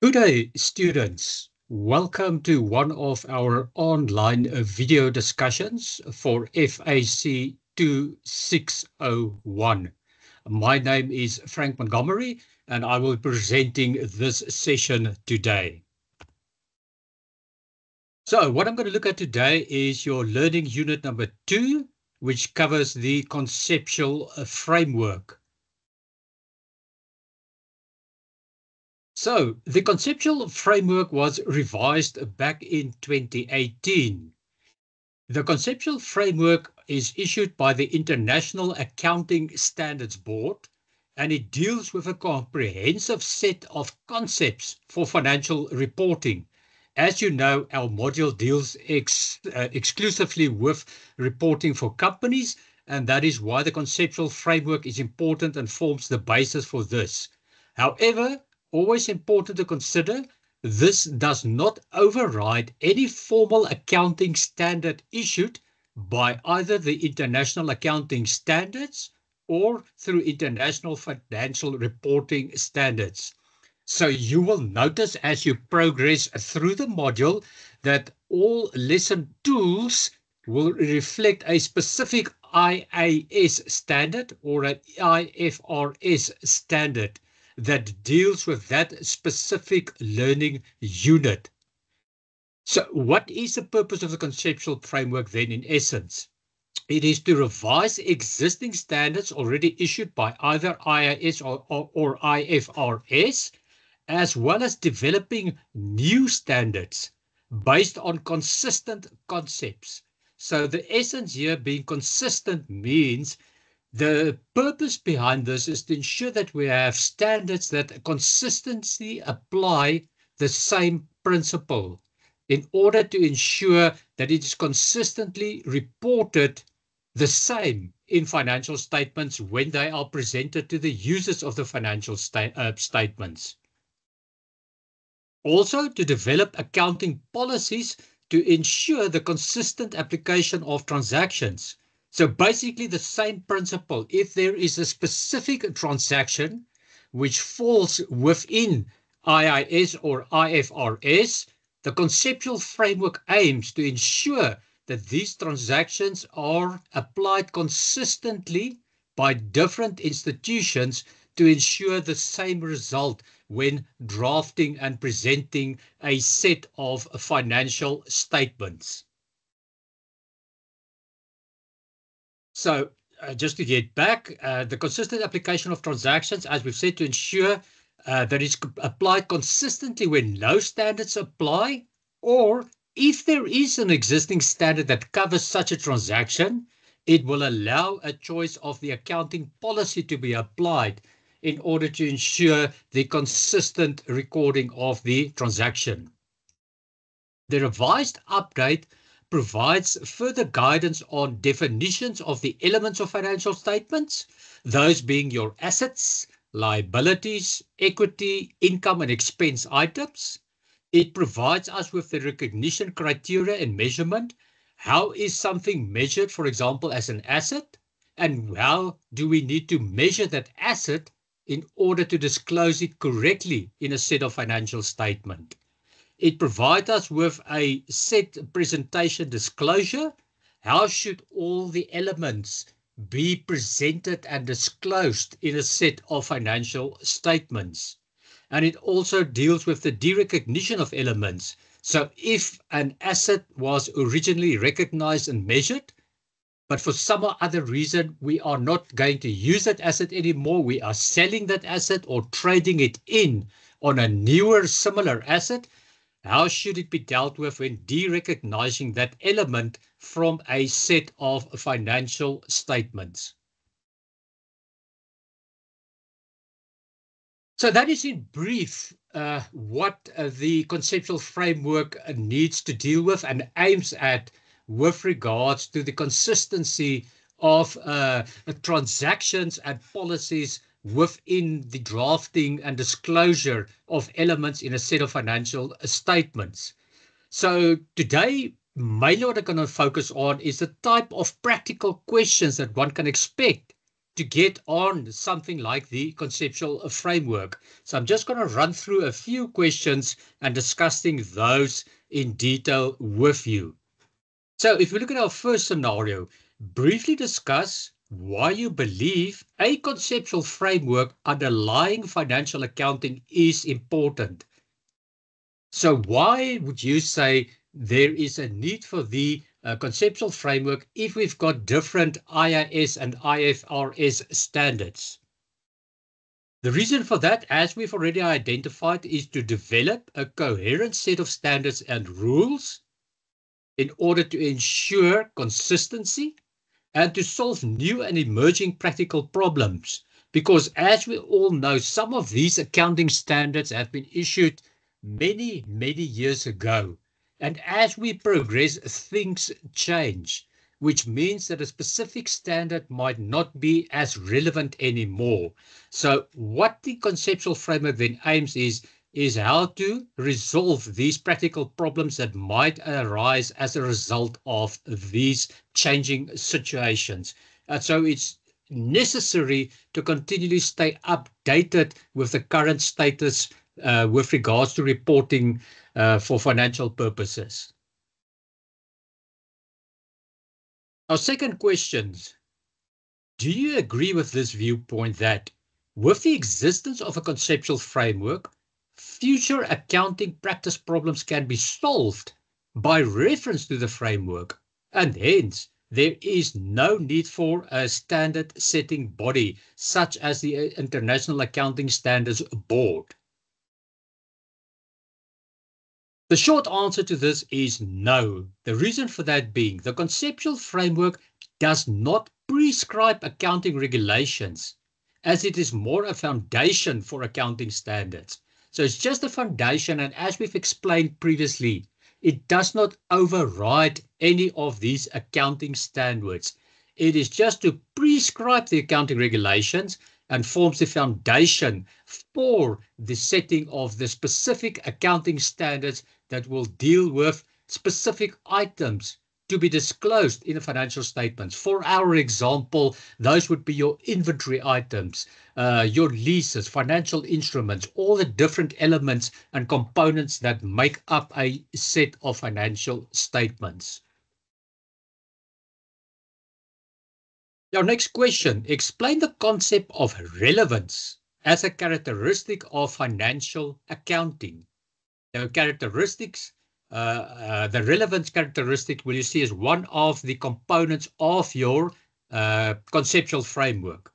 Good day, students. Welcome to one of our online video discussions for FAC 2601. My name is Frank Montgomery, and I will be presenting this session today. So what I'm going to look at today is your learning unit number 2, which covers the conceptual framework. So the conceptual framework was revised back in 2018. The conceptual framework is issued by the International Accounting Standards Board, and it deals with a comprehensive set of concepts for financial reporting. As you know, our module deals exclusively with reporting for companies, and that is why the conceptual framework is important and forms the basis for this. However, always important to consider, this does not override any formal accounting standard issued by either the International Accounting Standards or through International Financial Reporting Standards. So you will notice as you progress through the module that all lesson tools will reflect a specific IAS standard or an IFRS standard that deals with that specific learning unit. So what is the purpose of the conceptual framework then in essence? It is to revise existing standards already issued by either IAS or IFRS, as well as developing new standards based on consistent concepts. So the essence here being consistent means the purpose behind this is to ensure that we have standards that consistently apply the same principle in order to ensure that it is consistently reported the same in financial statements when they are presented to the users of the financial statements. Also, to develop accounting policies to ensure the consistent application of transactions. So basically the same principle. If there is a specific transaction which falls within IAS or IFRS, the conceptual framework aims to ensure that these transactions are applied consistently by different institutions to ensure the same result when drafting and presenting a set of financial statements. So just to get back, the consistent application of transactions, as we've said, to ensure that it's applied consistently when no standards apply, or if there is an existing standard that covers such a transaction, it will allow a choice of the accounting policy to be applied in order to ensure the consistent recording of the transaction. The revised update provides further guidance on definitions of the elements of financial statements, those being your assets, liabilities, equity, income and expense items. It provides us with the recognition criteria and measurement. How is something measured, for example, as an asset? And how do we need to measure that asset in order to disclose it correctly in a set of financial statement? It provides us with a set presentation disclosure. How should all the elements be presented and disclosed in a set of financial statements? And it also deals with the derecognition of elements. So if an asset was originally recognized and measured, but for some other reason we are not going to use that asset anymore, we are selling that asset or trading it in on a newer similar asset, how should it be dealt with when derecognizing that element from a set of financial statements? So that is in brief what the conceptual framework needs to deal with and aims at with regards to the consistency of transactions and policies within the drafting and disclosure of elements in a set of financial statements. So today, mainly what I'm going to focus on is the type of practical questions that one can expect to get on something like the conceptual framework. So I'm just going to run through a few questions and discussing those in detail with you. So if we look at our first scenario, briefly discuss why you believe a conceptual framework underlying financial accounting is important. So why would you say there is a need for the conceptual framework if we've got different IAS and IFRS standards? The reason for that, as we've already identified, is to develop a coherent set of standards and rules in order to ensure consistency and to solve new and emerging practical problems. Because as we all know, some of these accounting standards have been issued many, many years ago. And as we progress, things change, which means that a specific standard might not be as relevant anymore. So what the conceptual framework then aims is how to resolve these practical problems that might arise as a result of these changing situations. So it's necessary to continually stay updated with the current status with regards to reporting for financial purposes. Our second question, do you agree with this viewpoint that with the existence of a conceptual framework, future accounting practice problems can be solved by reference to the framework, and hence there is no need for a standard setting body such as the International Accounting Standards Board? The short answer to this is no. The reason for that being the conceptual framework does not prescribe accounting regulations, as it is more a foundation for accounting standards. So it's just a foundation, and as we've explained previously, it does not override any of these accounting standards. It is just to prescribe the accounting regulations and forms the foundation for the setting of the specific accounting standards that will deal with specific items to be disclosed in the financial statements. For our example, those would be your inventory items, your leases, financial instruments, all the different elements and components that make up a set of financial statements. Our next question, explain the concept of relevance as a characteristic of financial accounting. The characteristics, the relevance characteristic, will you see, is one of the components of your conceptual framework.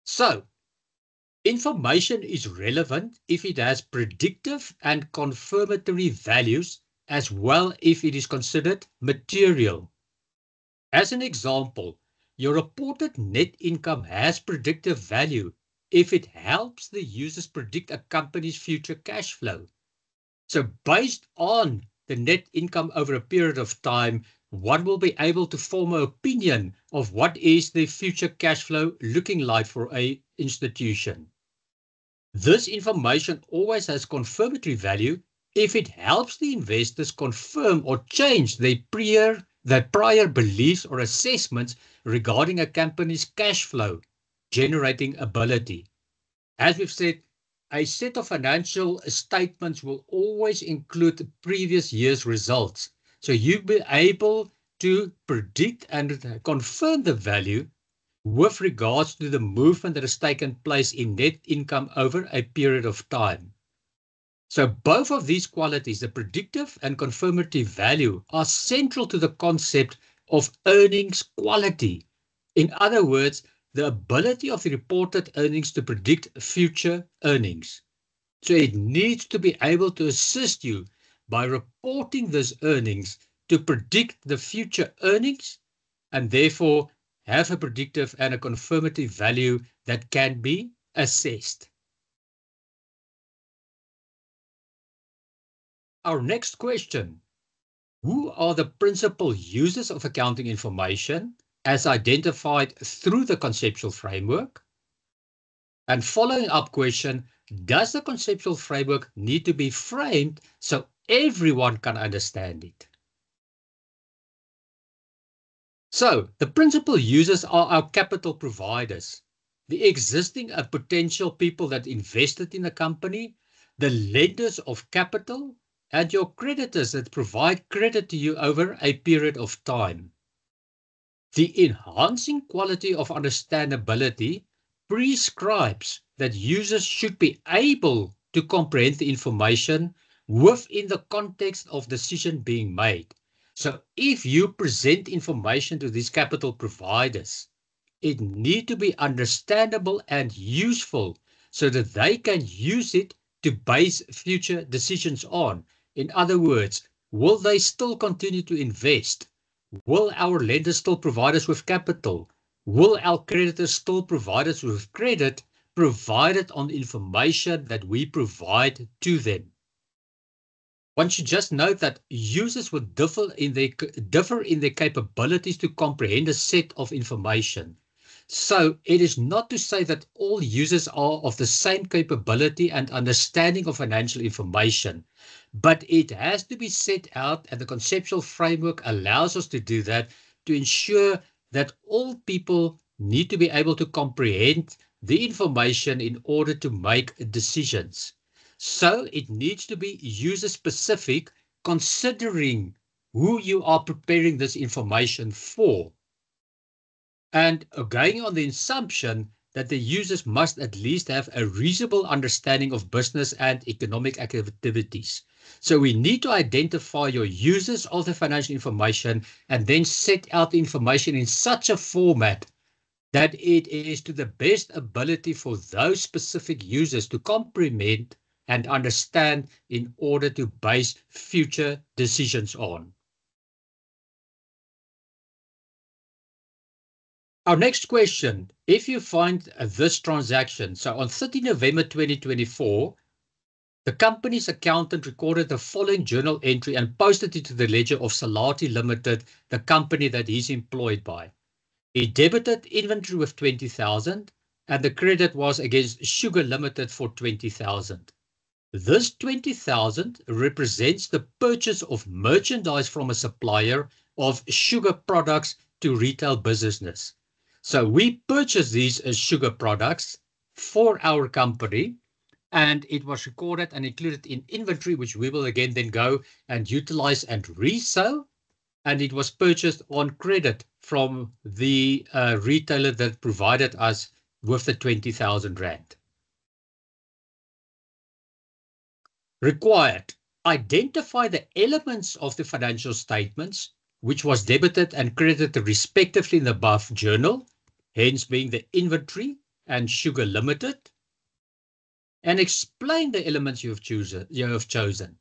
So, information is relevant if it has predictive and confirmatory values, as well if it is considered material. As an example, your reported net income has predictive value if it helps the users predict a company's future cash flow. So based on the net income over a period of time, one will be able to form an opinion of what is the future cash flow looking like for an institution. This information always has confirmatory value if it helps the investors confirm or change their prior beliefs or assessments regarding a company's cash flow generating ability. As we've said, a set of financial statements will always include the previous year's results. So you'll be able to predict and confirm the value with regards to the movement that has taken place in net income over a period of time. So both of these qualities, the predictive and confirmatory value, are central to the concept of earnings quality. In other words, the ability of the reported earnings to predict future earnings. So it needs to be able to assist you by reporting these earnings to predict the future earnings and therefore have a predictive and a confirmatory value that can be assessed. Our next question, who are the principal users of accounting information as identified through the conceptual framework? And following up question, does the conceptual framework need to be framed so everyone can understand it? So the principal users are our capital providers, the existing and potential people that invested in the company, the lenders of capital, and your creditors that provide credit to you over a period of time. The enhancing quality of understandability prescribes that users should be able to comprehend the information within the context of decision being made. So if you present information to these capital providers, it needs to be understandable and useful so that they can use it to base future decisions on. In other words, will they still continue to invest? Will our lenders still provide us with capital? Will our creditors still provide us with credit, provided on information that we provide to them? One should just note that users would differ in their capabilities to comprehend a set of information. So it is not to say that all users are of the same capability and understanding of financial information, but it has to be set out, and the conceptual framework allows us to do that, to ensure that all people need to be able to comprehend the information in order to make decisions. So it needs to be user specific, considering who you are preparing this information for. And going on the assumption that the users must at least have a reasonable understanding of business and economic activities. So we need to identify your users of the financial information and then set out the information in such a format that it is to the best ability for those specific users to comprehend and understand in order to base future decisions on. Our next question, if you find this transaction, so on 30 November 2024, the company's accountant recorded the following journal entry and posted it to the ledger of Salati Limited, the company that he's employed by. He debited inventory with 20,000 and the credit was against Sugar Limited for 20,000. This 20,000 represents the purchase of merchandise from a supplier of sugar products to retail business. So we purchased these as sugar products for our company, and it was recorded and included in inventory, which we will again then go and utilize and resell. And it was purchased on credit from the retailer that provided us with the 20,000 rand. Required, identify the elements of the financial statements which was debited and credited respectively in the above journal, hence being the inventory and Sugar Limited, and explain the elements you have chosen.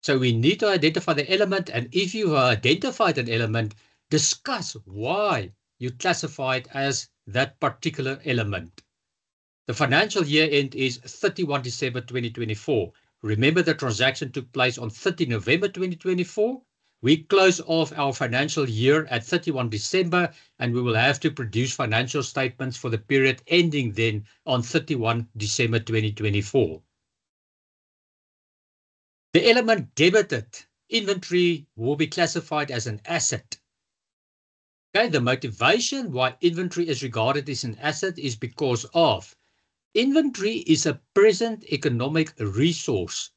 So we need to identify the element, and if you have identified an element, discuss why you classify it as that particular element. The financial year end is 31 December 2024. Remember, the transaction took place on 30 November 2024. We close off our financial year at 31 December, and we will have to produce financial statements for the period ending then on 31 December 2024. The element debited, inventory, will be classified as an asset. Okay, the motivation why inventory is regarded as an asset is because of inventory is a present economic resource.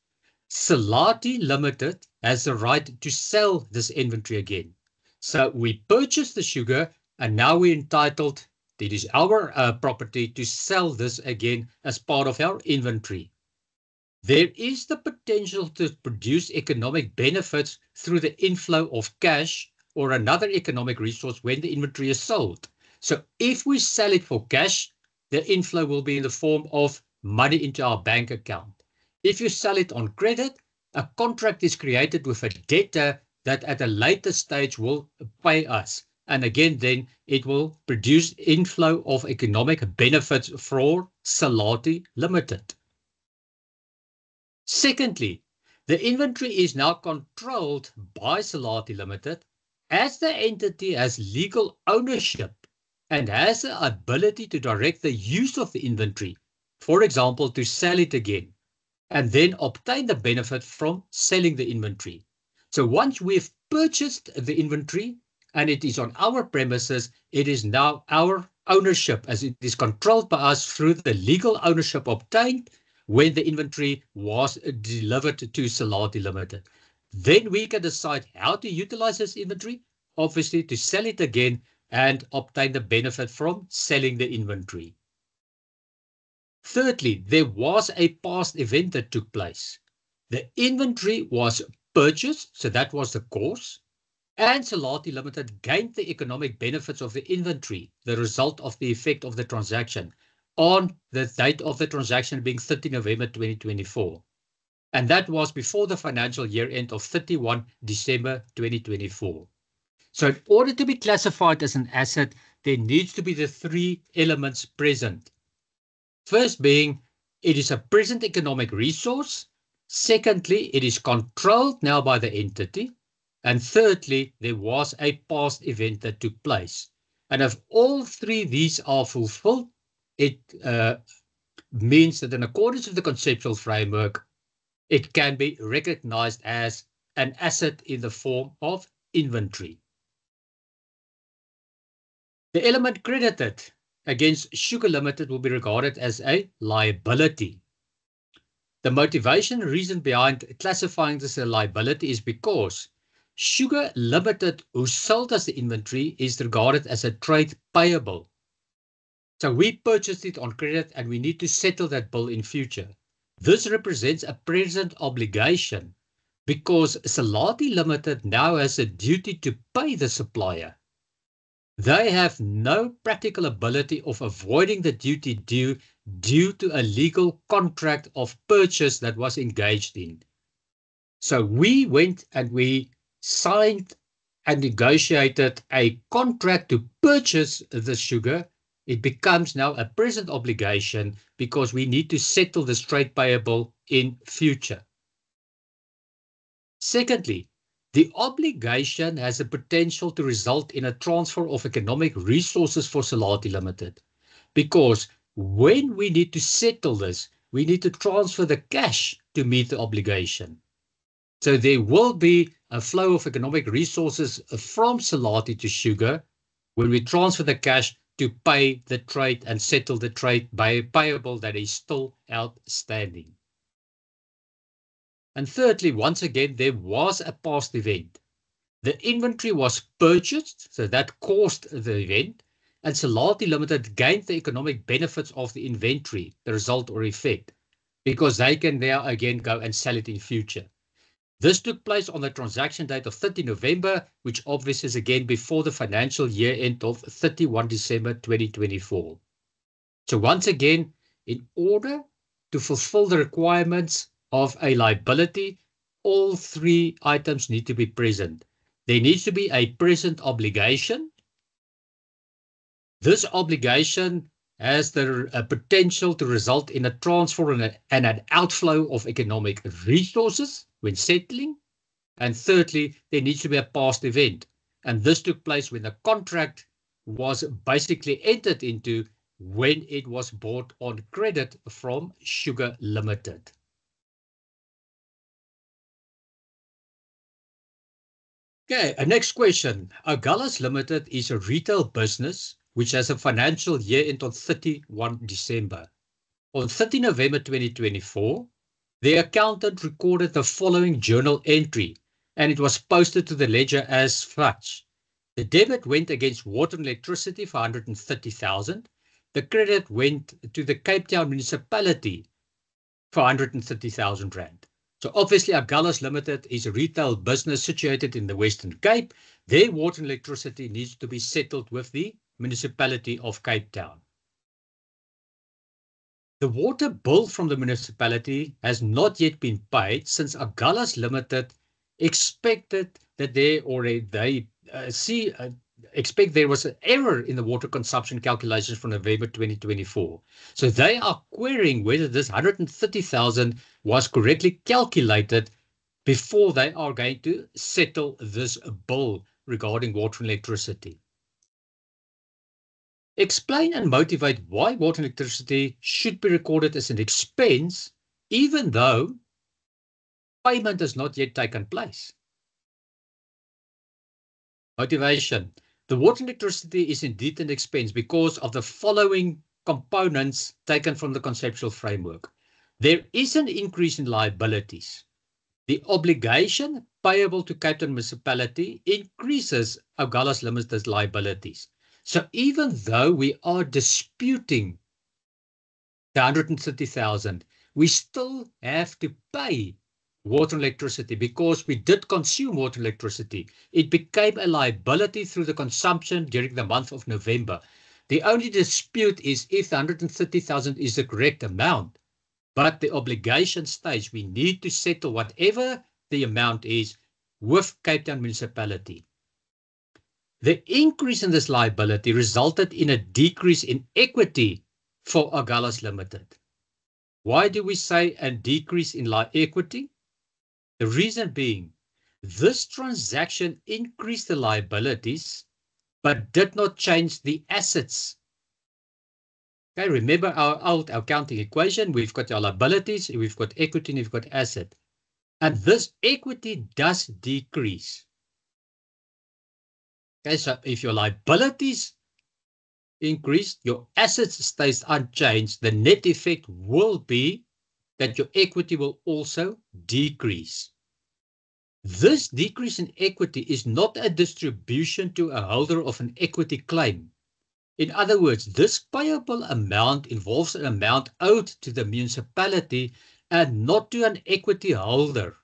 Salati Limited has the right to sell this inventory again. So we purchased the sugar and now we're entitled, it is our property, to sell this again as part of our inventory. There is the potential to produce economic benefits through the inflow of cash or another economic resource when the inventory is sold. So if we sell it for cash, the inflow will be in the form of money into our bank account. If you sell it on credit, a contract is created with a debtor that at a later stage will pay us. And again, then it will produce inflow of economic benefits for Salati Limited. Secondly, the inventory is now controlled by Salati Limited as the entity has legal ownership and has the ability to direct the use of the inventory, for example, to sell it again, and then obtain the benefit from selling the inventory. So once we've purchased the inventory, and it is on our premises. It is now our ownership, as it is controlled by us through the legal ownership obtained when the inventory was delivered to Salati Limited. Then we can decide how to utilize this inventory, obviously to sell it again and obtain the benefit from selling the inventory. Thirdly, there was a past event that took place. The inventory was purchased, so that was the cause, and Salati Limited gained the economic benefits of the inventory, the result of the effect of the transaction, on the date of the transaction being 30 November 2024. And that was before the financial year end of 31 December 2024. So in order to be classified as an asset, there needs to be the three elements present. First being, it is a present economic resource. Secondly, it is controlled now by the entity. And thirdly, there was a past event that took place. And if all three these are fulfilled, it means that in accordance with the conceptual framework, it can be recognized as an asset in the form of inventory. The element credited against Sugar Limited will be regarded as a liability. The motivation reason behind classifying this as a liability is because Sugar Limited, who sold us the inventory, is regarded as a trade payable. So we purchased it on credit and we need to settle that bill in future. This represents a present obligation because Salati Limited now has a duty to pay the supplier. They have no practical ability of avoiding the duty due to a legal contract of purchase that was engaged in. So we went and we signed and negotiated a contract to purchase the sugar. It becomes now a present obligation because we need to settle this trade payable in future. Secondly, the obligation has a potential to result in a transfer of economic resources for Salati Limited, because when we need to settle this, we need to transfer the cash to meet the obligation. So there will be a flow of economic resources from Salati to Sugar when we transfer the cash to pay the trade and settle the trade payable that is still outstanding. And thirdly, once again, there was a past event. The inventory was purchased, so that caused the event, and Salati Limited gained the economic benefits of the inventory, the result or effect, because they can now again go and sell it in future. This took place on the transaction date of 30 November, which obviously is again before the financial year end of 31 December 2024. So once again, in order to fulfill the requirements of a liability, all three items need to be present. There needs to be a present obligation. This obligation has the potential to result in a transfer and an outflow of economic resources when settling. And thirdly, there needs to be a past event. And this took place when the contract was basically entered into when it was bought on credit from Sugar Limited. Okay, next question. Agulhas Limited is a retail business which has a financial year end on 31 December. On 30 November 2024, the accountant recorded the following journal entry, and it was posted to the ledger as such. The debit went against water and electricity for 130,000. The credit went to the Cape Town municipality for 130,000 rand. So obviously Agulhas Limited is a retail business situated in the Western Cape. Their water and electricity needs to be settled with the municipality of Cape Town. The water bill from the municipality has not yet been paid since Agulhas Limited expected that expect there was an error in the water consumption calculations for November 2024. So they are querying whether this 130,000 was correctly calculated before they are going to settle this bill regarding water and electricity. Explain and motivate why water and electricity should be recorded as an expense, even though payment has not yet taken place. Motivation. The water and electricity is indeed an expense because of the following components taken from the conceptual framework. There is an increase in liabilities. The obligation payable to Cape Town municipality increases Agulhas Limited's liabilities. So even though we are disputing the 130,000, we still have to pay water and electricity because we did consume water and electricity. It became a liability through the consumption during the month of November. The only dispute is if the 130,000 is the correct amount, but the obligation states we need to settle whatever the amount is with Cape Town municipality. The increase in this liability resulted in a decrease in equity for Agulhas Limited. Why do we say a decrease in equity? The reason being, this transaction increased the liabilities, but did not change the assets. Okay, remember our old accounting equation, we've got our liabilities, we've got equity, and we've got asset. And this equity does decrease. Okay, so if your liabilities increase, your assets stays unchanged, the net effect will be that your equity will also decrease. This decrease in equity is not a distribution to a holder of an equity claim. In other words, this payable amount involves an amount owed to the municipality and not to an equity holder.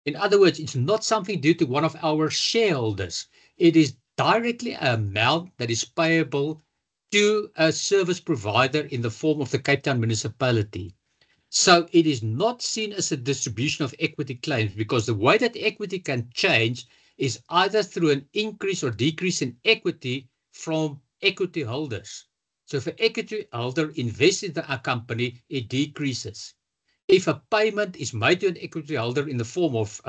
In other words, it's not something due to one of our shareholders. It is directly an amount that is payable to a service provider in the form of the Cape Town municipality. So it is not seen as a distribution of equity claims because the way that equity can change is either through an increase or decrease in equity from equity holders. So if an equity holder invests in a company, it decreases. If a payment is made to an equity holder in the form of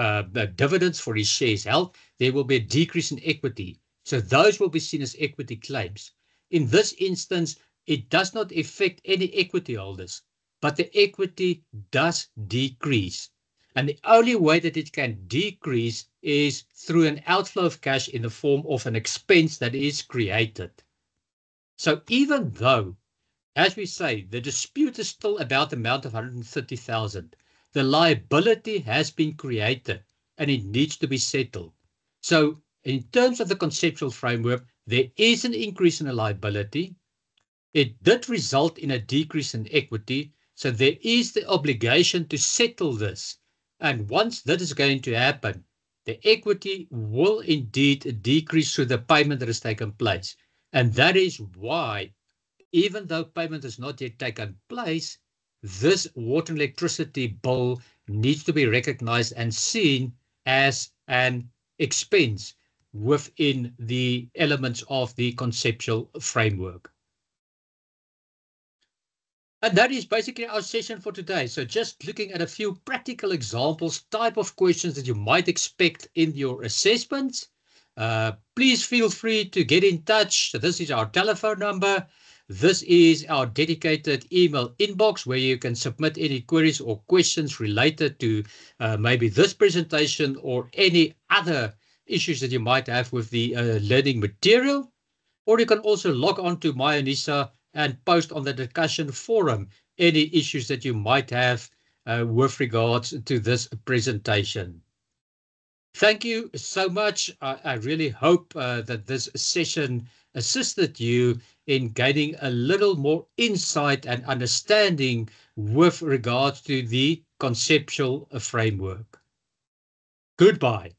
dividends for his shares held, there will be a decrease in equity. So those will be seen as equity claims. In this instance, it does not affect any equity holders, but the equity does decrease. And the only way that it can decrease is through an outflow of cash in the form of an expense that is created. So even though, as we say, the dispute is still about the amount of 130,000, the liability has been created and it needs to be settled. So in terms of the conceptual framework, there is an increase in a liability. It did result in a decrease in equity. So there is the obligation to settle this. And once that is going to happen, the equity will indeed decrease through the payment that has taken place. And that is why, even though payment has not yet taken place, this water and electricity bill needs to be recognized and seen as an expense within the elements of the conceptual framework. And that is basically our session for today. So just looking at a few practical examples, type of questions that you might expect in your assessments. Please feel free to get in touch. So this is our telephone number. This is our dedicated email inbox where you can submit any queries or questions related to maybe this presentation or any other issues that you might have with the learning material. Or you can also log on to MyUnisa and post on the discussion forum any issues that you might have with regards to this presentation. Thank you so much. I really hope that this session assisted you in gaining a little more insight and understanding with regards to the conceptual framework. Goodbye.